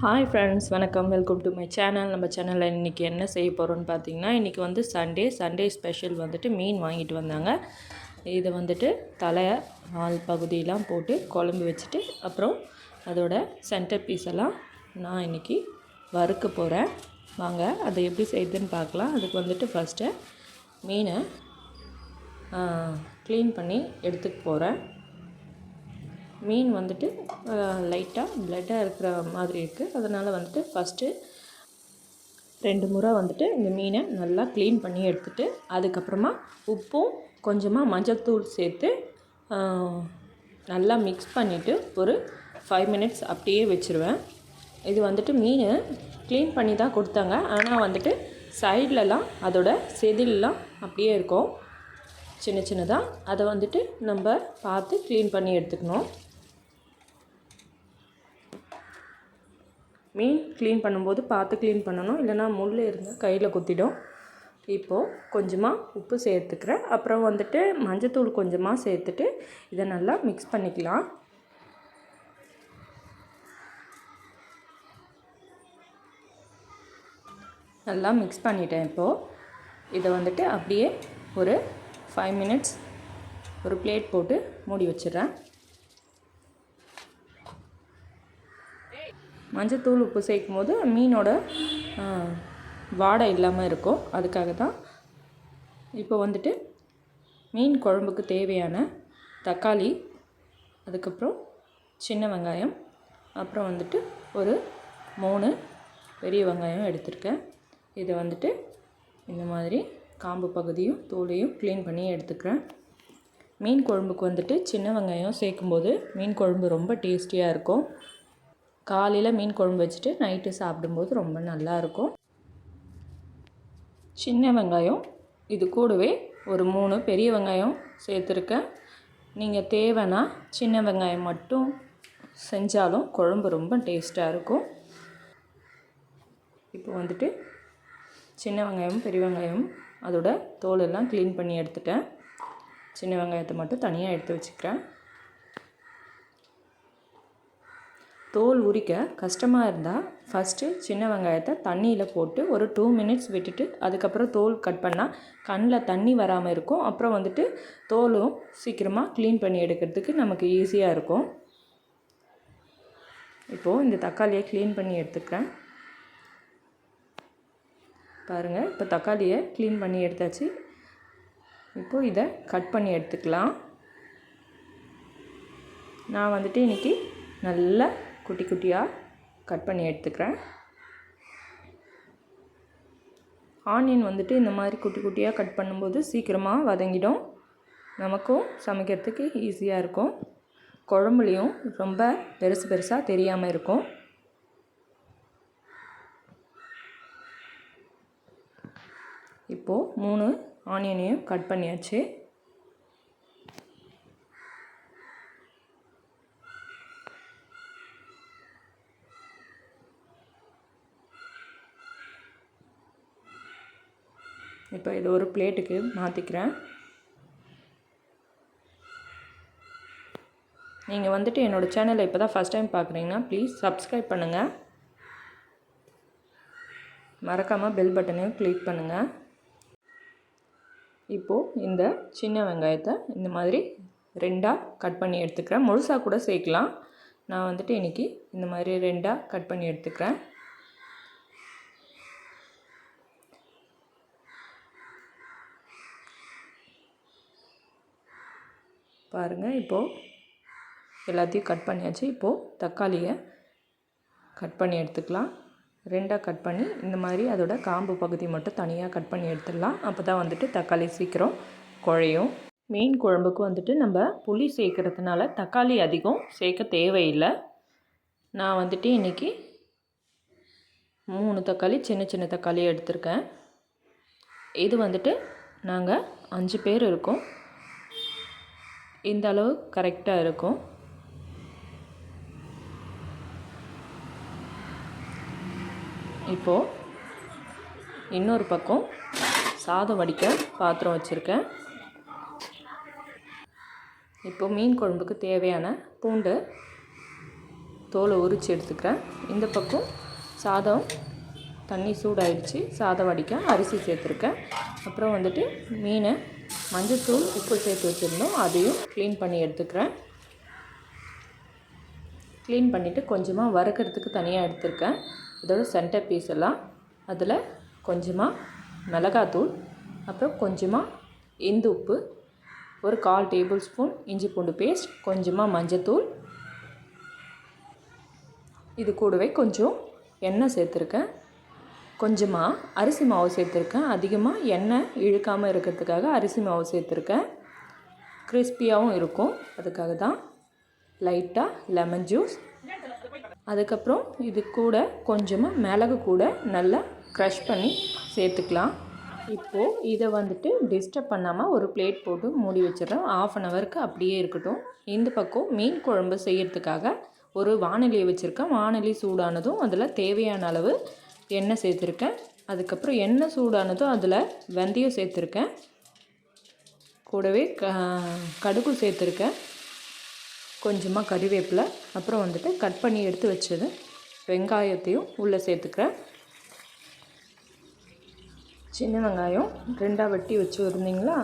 Hi friends, வணக்கம். Welcome to my channel. நம்ம சேனலில் இன்றைக்கி என்ன செய்ய போகிறோன்னு பார்த்தீங்கன்னா, இன்றைக்கி வந்து சண்டே ஸ்பெஷல் வந்துட்டு மீன் வாங்கிட்டு வந்தாங்க. இதை வந்துட்டு தலை வால் பகுதியெலாம் போட்டு குழம்பு வச்சுட்டு, அப்புறம் அதோட சென்டர் பீஸ் எல்லாம் நான் இன்றைக்கி வறுக்க போகிறேன். வாங்க அதை எப்படி செய்யுதுன்னு பார்க்கலாம். அதுக்கு வந்துட்டு ஃபஸ்ட்டு மீனை க்ளீன் பண்ணி எடுத்துக்க போகிறேன். மீன் வந்துட்டு லைட்டாக பிளட்டாக இருக்கிற மாதிரி இருக்குது. அதனால் வந்துட்டு ஃபஸ்ட்டு 2 முறை வந்துட்டு இந்த மீனை நல்லா க்ளீன் பண்ணி எடுத்துகிட்டு, அதுக்கப்புறமா உப்பும் கொஞ்சமாக மஞ்சள்தூள் சேர்த்து நல்லா மிக்ஸ் பண்ணிவிட்டு ஒரு 5 மினிட்ஸ் அப்படியே வச்சுருவேன். இது வந்துட்டு மீன் க்ளீன் பண்ணி தான் கொடுத்தாங்க. ஆனால் வந்துட்டு சைட்லலாம் அதோட செதிலெலாம் அப்படியே இருக்கும், சின்ன சின்னதாக. அதை வந்துட்டு நம்ம பார்த்து க்ளீன் பண்ணி எடுத்துக்கணும். மீன் க்ளீன் பண்ணும்போது பார்த்து க்ளீன் பண்ணணும், இல்லைனா முள் இருந்தால் கையில் குத்திடும். இப்போது கொஞ்சமாக உப்பு சேர்த்துக்கிறேன். அப்புறம் வந்துட்டு மஞ்சத்தூள் கொஞ்சமாக சேர்த்துட்டு இதை நல்லா மிக்ஸ் பண்ணிக்கலாம். நல்லா மிக்ஸ் பண்ணிட்டேன். இப்போது இதை வந்துட்டு அப்படியே ஒரு 5 மினிட்ஸ் ஒரு பிளேட் போட்டு மூடி வச்சிடுறேன். மஞ்சத்தூள் உப்பு சேர்க்கும் போது மீனோட வாடை இல்லாமல் இருக்கும், அதுக்காக தான். இப்போ வந்துட்டு மீன் குழம்புக்கு தேவையான தக்காளி, அதுக்கப்புறம் சின்ன வெங்காயம், அப்புறம் வந்துட்டு ஒரு 3 பெரிய வெங்காயம் எடுத்திருக்கேன். இதை வந்துட்டு இந்த மாதிரி காம்பு பகுதியும் தோலையும் க்ளீன் பண்ணி எடுத்துக்கிறேன். மீன் குழம்புக்கு வந்துட்டு சின்ன வெங்காயம் சேர்க்கும்போது மீன் குழம்பு ரொம்ப டேஸ்டியாக இருக்கும். காலையில் மீன் குழம்பு வச்சுட்டு நைட்டு சாப்பிடும்போது ரொம்ப நல்லாயிருக்கும். சின்ன வெங்காயம் இது கூடவே ஒரு 3 பெரிய வெங்காயம் சேர்த்துருக்கேன். நீங்கள் தேவைன்னா சின்ன வெங்காயம் மட்டும் செஞ்சாலும் குழம்பு ரொம்ப டேஸ்ட்டாக இருக்கும். இப்போ வந்துட்டு சின்ன வெங்காயம் பெரிய வெங்காயம் அதோட தோலெல்லாம் க்ளீன் பண்ணி எடுத்துட்டேன். சின்ன வெங்காயத்தை மட்டும் தனியாக எடுத்து வச்சுக்கிறேன். தோல் உரிக்க கஷ்டமாக இருந்தால் ஃபஸ்ட்டு சின்ன வெங்காயத்தை தண்ணியில் போட்டு ஒரு 2 மினிட்ஸ் விட்டுட்டு அதுக்கப்புறம் தோல் கட் பண்ணால் கண்ணில் தண்ணி வராமல் இருக்கும். அப்புறம் வந்துட்டு தோலும் சீக்கிரமாக க்ளீன் பண்ணி எடுக்கிறதுக்கு நமக்கு ஈஸியாக இருக்கும். இப்போது இந்த தக்காளியை க்ளீன் பண்ணி எடுத்துக்கிறேன். பாருங்கள், இப்போ தக்காளியை க்ளீன் பண்ணி எடுத்தாச்சு. இப்போது இதை கட் பண்ணி எடுத்துக்கலாம். நான் வந்துட்டு இன்றைக்கி நல்லா குட்டி குட்டியாக கட் பண்ணி எடுத்துக்கிறேன். ஆனியன் வந்துட்டு இந்த மாதிரி குட்டி குட்டியாக கட் பண்ணும்போது சீக்கிரமாக வதங்கிடும், நமக்கும் சமைக்கிறதுக்கு ஈஸியாக இருக்கும். குழம்புலையும் ரொம்ப பெருசாக தெரியாமல் இருக்கும். இப்போது 3 ஆனியனையும் கட் பண்ணியாச்சு. இப்போ இது ஒரு பிளேட்டுக்கு மாற்றிக்கிறேன். நீங்கள் வந்துட்டு என்னோடய சேனலை இப்போ தான் ஃபஸ்ட் டைம் பார்க்குறீங்கன்னா ப்ளீஸ் சப்ஸ்கிரைப் பண்ணுங்கள். மறக்காமல் பெல் பட்டனையும் கிளிக் பண்ணுங்கள். இப்போது இந்த சின்ன வெங்காயத்தை இந்த மாதிரி 2ஆக கட் பண்ணி எடுத்துக்கிறேன். முழுசாக கூட சேர்க்கலாம். நான் வந்துட்டு இன்றைக்கி இந்த மாதிரி 2ஆக கட் பண்ணி எடுத்துக்கிறேன். பாருங்கள், இப்போது எல்லாத்தையும் கட் பண்ணியாச்சு. இப்போது தக்காளியை கட் பண்ணி எடுத்துக்கலாம். 2ஆக கட் பண்ணி இந்த மாதிரி அதோட காம்பு பகுதி மட்டும் தனியாக கட் பண்ணி எடுத்துடலாம். அப்போ தான் வந்துட்டு தக்காளி சீக்கிரம் குழையும். மீன் குழம்புக்கு வந்துட்டு நம்ம புளி சேர்க்கறதுனால தக்காளி அதிகம் சேர்க்க தேவையில்லை. நான் வந்துட்டு இன்றைக்கி 3 தக்காளி சின்ன தக்காளி எடுத்திருக்கேன். இது வந்துட்டு நாங்கள் 5 பேர் இருக்கோம். இந்த அளவு கரெக்டாக இருக்கும். இப்போது இன்னொரு பக்கம் சாதம் வடிக்க பாத்திரம் வச்சுருக்கேன். இப்போ மீன் குழம்புக்கு தேவையான பூண்டு தோலை உரித்து எடுத்துக்கிறேன். இந்த பக்கம் சாதம் தண்ணி சூடாயிடுச்சு, சாதம் வடிக்க அரிசி சேர்த்துருக்கேன். அப்புறம் வந்துட்டு மீனை மஞ்சள்தூள் உப்பு சேர்த்து வச்சுருந்தோம், அதையும் க்ளீன் பண்ணி எடுத்துக்கிறேன். க்ளீன் பண்ணிவிட்டு கொஞ்சமாக வறுக்கிறதுக்கு தனியாக எடுத்துருக்கேன். இதோட சென்டர் பீஸ் எல்லாம் அதில் கொஞ்சமாக மிளகாத்தூள், அப்புறம் கொஞ்சமாக இந்து உப்பு, ஒரு 1/4 டேபிள் ஸ்பூன் இஞ்சி பூண்டு பேஸ்ட், கொஞ்சமாக மஞ்சத்தூள், இது கூடவே கொஞ்சம் எண்ணெய் சேர்த்துருக்கேன். கொஞ்சமாக அரிசி மாவு சேர்த்துருக்கேன். அதிகமாக எண்ணெய் இழுக்காமல் இருக்கிறதுக்காக அரிசி மாவு சேர்த்துருக்கேன். கிறிஸ்பியாகவும் இருக்கும், அதுக்காக தான். லைட்டாக லெமன் ஜூஸ், அதுக்கப்புறம் இது கூட கொஞ்சமாக மிளகு கூட நல்லா க்ரஷ் பண்ணி சேர்த்துக்கலாம். இப்போது இதை வந்துட்டு டிஸ்டர்ப் பண்ணாமல் ஒரு பிளேட் போட்டு மூடி வச்சிடறோம். 1/2 அன் ஹவருக்கு அப்படியே இருக்கட்டும். இந்த பக்கம் மீன் குழம்பு செய்கிறதுக்காக ஒரு வாணலியை வச்சுருக்கேன். வாணலி சூடானதும் அதில் தேவையான அளவு எண்ணெய் சேர்த்துருக்கேன். அதுக்கப்புறம் எண்ணெய் சூடானதும் அதில் வெந்தயம் சேர்த்துருக்கேன். கூடவே கடுகு சேர்த்துருக்கேன். கொஞ்சமாக கறிவேப்பிலை, அப்புறம் வந்துட்டு கட் பண்ணி எடுத்து வச்சது வெங்காயத்தையும் உள்ளே சேர்த்துக்கிறேன். சின்ன வெங்காயம் 2ஆக வெட்டி வச்சு இருந்தீங்களா,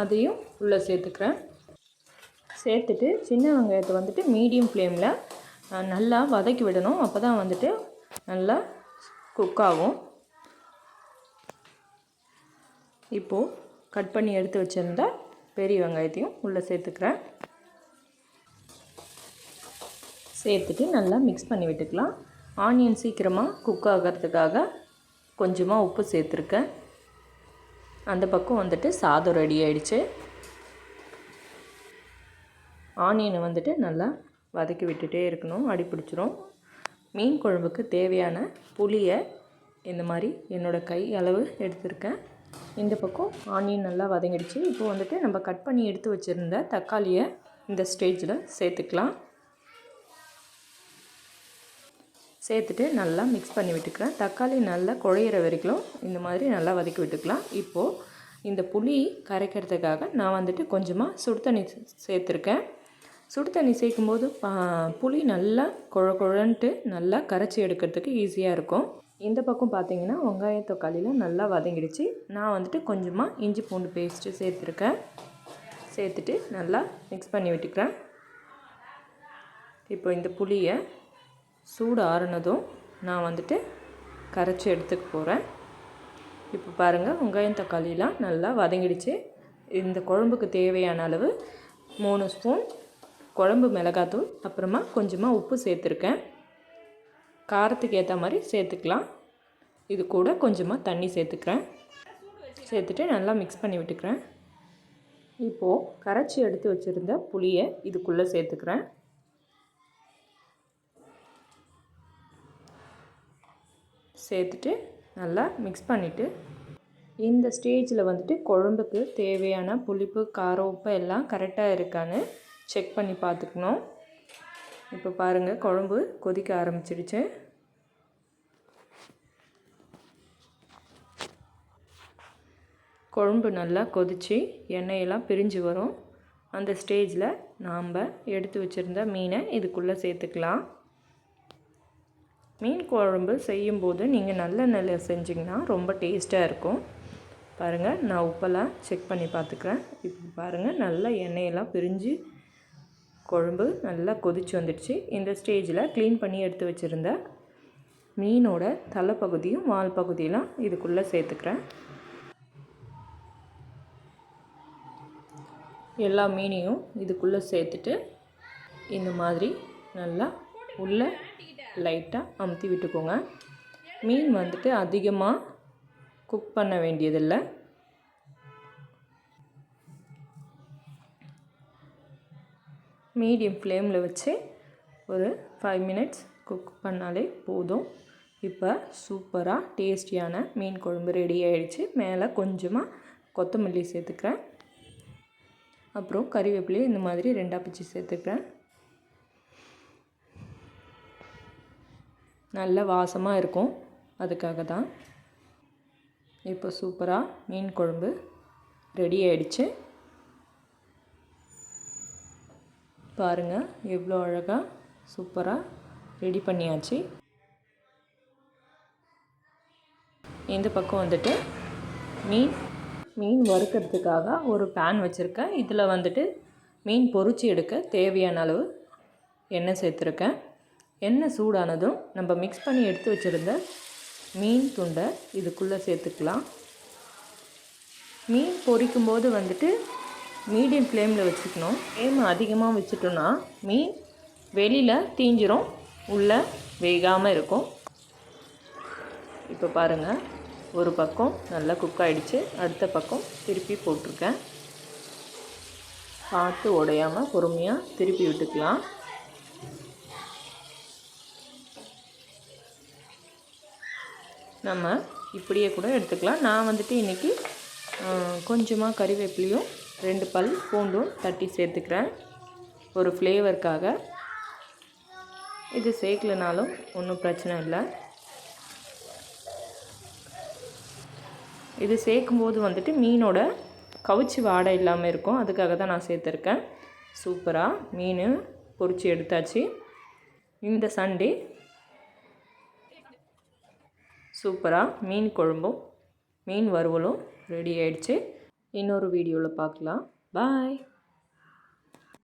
அதையும் உள்ளே சேர்த்துக்கிறேன். சேர்த்துட்டு சின்ன வெங்காயத்தை வந்துட்டு மீடியம் ஃப்ளேமில் நல்லா வதக்கி விடணும். அப்போ தான் வந்துட்டு நல்லா குக் ஆகும். இப்போது கட் பண்ணி எடுத்து வச்சுருந்த பெரிய வெங்காயத்தையும் உள்ளே சேர்த்துக்கிறேன். சேர்த்துட்டு நல்லா மிக்ஸ் பண்ணி விட்டுக்கலாம். ஆனியன் சீக்கிரமாக குக் ஆகிறதுக்காக கொஞ்சமாக உப்பு சேர்த்துருக்கேன். அந்த பக்கம் வந்துட்டு சாதம் ரெடி ஆகிடுச்சு. ஆனியனை வந்துட்டு நல்லா வதக்கி விட்டுட்டே இருக்கணும், அடி பிடிச்சிரும். மீன் குழம்புக்கு தேவையான புளியை இந்த மாதிரி என்னோடய கை அளவு எடுத்திருக்கேன். இந்த பக்கம் ஆனியன் நல்லா வதங்கிடுச்சு. இப்போ வந்துட்டு நம்ம கட் பண்ணி எடுத்து வச்சுருந்த தக்காளியை இந்த ஸ்டேஜில் சேர்த்துக்கலாம். சேர்த்துட்டு நல்லா மிக்ஸ் பண்ணி விட்டுக்கிறேன். தக்காளி நல்லா குழையிற வரைக்கும் இந்த மாதிரி நல்லா வதக்கி விட்டுக்கலாம். இப்போது இந்த புளி கரைக்கிறதுக்காக நான் வந்துட்டு கொஞ்சமாக சுடு தண்ணி சேர்த்துருக்கேன். சுடு தண்ணி சேர்க்கும்போது புளி நல்லா குழன்ட்டு நல்லா கரைச்சி எடுக்கிறதுக்கு ஈஸியாக இருக்கும். இந்த பக்கம் பார்த்திங்கன்னா வெங்காய தக்காளியில் நல்லா வதங்கிடுச்சு. நான் வந்துட்டு கொஞ்சமாக இஞ்சி பூண்டு பேஸ்ட்டு சேர்த்துருக்கேன். சேர்த்துட்டு நல்லா மிக்ஸ் பண்ணி விட்டுக்கிறேன். இப்போ இந்த புளியை சூடு ஆறுனதும் நான் வந்துட்டு கரைச்சி எடுத்துக்க போகிறேன். இப்போ பாருங்கள், வெங்காயம் தக்காளிலாம் நல்லா வதங்கிடுச்சு. இந்த குழம்புக்கு தேவையான அளவு 3 ஸ்பூன் குழம்பு மிளகாத்தூள், அப்புறமா கொஞ்சமாக உப்பு சேர்த்துருக்கேன். காரத்துக்கு ஏற்ற மாதிரி சேர்த்துக்கலாம். இது கூட கொஞ்சமாக தண்ணி சேர்த்துக்கிறேன். சேர்த்துட்டு நல்லா மிக்ஸ் பண்ணி விட்டுக்கிறேன். இப்போது கரைச்சி எடுத்து வச்சுருந்த புளியை இதுக்குள்ளே சேர்த்துக்கிறேன். சேர்த்துட்டு நல்லா மிக்ஸ் பண்ணிவிட்டு இந்த ஸ்டேஜில் வந்துட்டு குழம்புக்கு தேவையான புளிப்பு, காரம், உப்பு எல்லாம் கரெக்டாக இருக்கான்னு செக் பண்ணி பார்த்துக்கணும். இப்போ பாருங்கள், குழம்பு கொதிக்க ஆரம்பிச்சிடுச்சு. குழம்பு நல்லா கொதித்து எண்ணெயெல்லாம் பிரிஞ்சு வரும். அந்த ஸ்டேஜில் நாம் எடுத்து வச்சுருந்த மீனை இதுக்குள்ளே சேர்த்துக்கலாம். மீன் குழம்பு செய்யும்போது நீங்கள் நல்லெண்ணெயில் செஞ்சிங்கன்னா ரொம்ப டேஸ்ட்டாக இருக்கும். பாருங்கள், நான் உப்பெல்லாம் செக் பண்ணி பார்த்துக்கிறேன். இப்போ பாருங்கள், நல்லா எண்ணெயெல்லாம் பிரிஞ்சு குழம்பு நல்லா கொதிச்சு வந்துடுச்சு. இந்த ஸ்டேஜில் க்ளீன் பண்ணி எடுத்து வச்சுருந்த மீனோட தலைப்பகுதியும் வால் பகுதியெல்லாம் இதுக்குள்ளே சேர்த்துக்கிறேன். எல்லா மீனையும் இதுக்குள்ளே சேர்த்துட்டு இந்த மாதிரி நல்லா உள்ளே லைட்டாக அமுத்தி விட்டுக்கோங்க. மீன் வந்துட்டு அதிகமாக குக் பண்ண வேண்டியதில்லை. மீடியம் ஃப்ளேமில் வச்சு ஒரு 5 மினிட்ஸ் குக் பண்ணாலே போதும். இப்போ சூப்பராக டேஸ்டியான மீன் குழம்பு ரெடி ஆகிடுச்சு. மேலே கொஞ்சமாக கொத்தமல்லி சேர்த்துக்கிறேன். அப்புறம் கறிவேப்பிலையும் இந்த மாதிரி 2ஆக பிச்சு சேர்த்துக்கிறேன். நல்ல வாசமாக இருக்கும், அதுக்காக தான். இப்போ சூப்பராக மீன் குழம்பு ரெடி ஆகிடுச்சு. பாருங்கள், எவ்வளோ அழகாக சூப்பராக ரெடி பண்ணியாச்சு. இந்த பக்கம் வந்துட்டு மீன் வறுக்கிறதுக்காக ஒரு பேன் வச்சுருக்கேன். இதில் வந்துட்டு மீன் பொரிச்சு எடுக்க தேவையான அளவு எண்ணெய் சேர்த்துருக்கேன். எண்ணெய் சூடானதும் நம்ம மிக்ஸ் பண்ணி எடுத்து வச்சுருந்த மீன் துண்டை இதுக்குள்ளே சேர்த்துக்கலாம். மீன் பொரிக்கும்போது வந்துட்டு மீடியம் ஃப்ளேமில் வச்சுக்கணும். ஃப்ளேம் அதிகமாக வச்சுட்டோன்னா மீன் வெளியில் தீஞ்சிரும், உள்ளே வேகாமல் இருக்கும். இப்போ பாருங்கள், ஒரு பக்கம் நல்லா குக் ஆகிடுச்சு. அடுத்த பக்கம் திருப்பி போட்டிருக்கேன். பார்த்து உடையாமல் பொறுமையாக திருப்பி விட்டுக்கலாம். நம்ம இப்படியே கூட எடுத்துக்கலாம். நான் வந்துட்டு இன்றைக்கி கொஞ்சமாக கறிவேப்பிலையும் 2 பல் பூண்டும் தட்டி சேர்த்துக்கிறேன் ஒரு ஃப்ளேவருக்காக. இது சேர்க்கலனாலும் ஒன்றும் பிரச்சனை இல்லை. இது சேர்க்கும்போது வந்துட்டு மீனோட கவுச்சி வாடை இல்லாமல் இருக்கும். அதுக்காக தான் நான் சேர்த்துருக்கேன். சூப்பராக மீன் பொரிச்சு எடுத்தாச்சு. இந்த சண்டே சூப்பராக மீன் குழம்பும் மீன் வறுவலும் ரெடி ஆயிடுச்சு. இன்னொரு வீடியோவில் பார்க்கலாம். பாய்.